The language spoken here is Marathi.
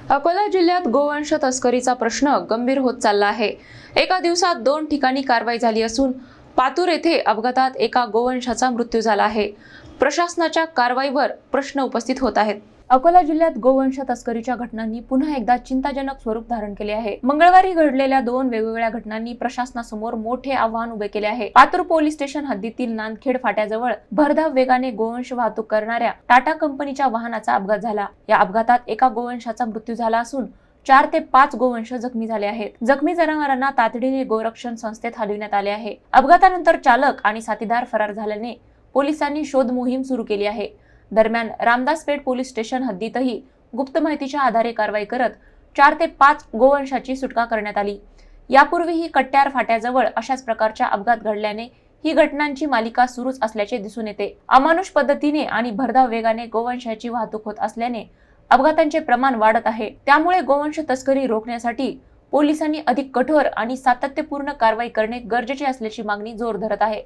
अकोला जिल्ह्यात गोवंश तस्करीचा प्रश्न गंभीर होत चालला आहे। एका दिवसात 2 ठिकाणी कारवाई झाली असून पातूर येथे अपघातात एका गोवंशाचा मृत्यू झाला आहे। प्रशासनाच्या कारवाईवर प्रश्न उपस्थित होत आहेत। अकोला जिल्ह्यात गोवंश तस्करीच्या घटनांनी पुन्हा एकदा चिंताजनक स्वरूप धारण केले आहे। मंगळवारी घडलेल्या 2 वेगवेगळ्या घटनांनी प्रशासनासमोर मोठे आव्हान उभे केले आहे। पातूर पोलीस स्टेशन हद्दीतील नांदखेड फाट्याजवळ भरधाव वेगाने गोवंश वाहतूक करणाऱ्या टाटा कंपनीच्या वाहनाचा अपघात झाला। या अपघातात एका गोवंशाचा मृत्यू झाला असून 4 ते 5 गोवंश जखमी झाले आहेत। जखमी जनावरांना तातडीने गोरक्षण संस्थेत हलविण्यात आले आहे। अपघातानंतर चालक आणि साथीदार फरार झाल्याने पोलिसांनी शोध मोहीम सुरू केली आहे। दरम्यान रामदासपेठ पोलीस स्टेशन हद्दीतही गुप्त माहितीच्या आधारे कारवाई करत 4 ते 5 गोवंशाची सुटका करण्यात आली। यापूर्वीही कट्यार फाट्याजवळ अशाच प्रकारच्या अपघात घडल्याने ही घटनांची मालिका सुरूच असल्याचे दिसून येते। अमानुष पद्धतीने आणि भरधाव वेगाने गोवंशाची वाहतूक होत असल्याने अपघातांचे प्रमाण वाढत आहे। त्यामुळे गोवंश तस्करी रोखण्यासाठी पोलिसांनी अधिक कठोर आणि सातत्यपूर्ण कारवाई करणे गरजेचे असल्याची मागणी जोर धरत आहे।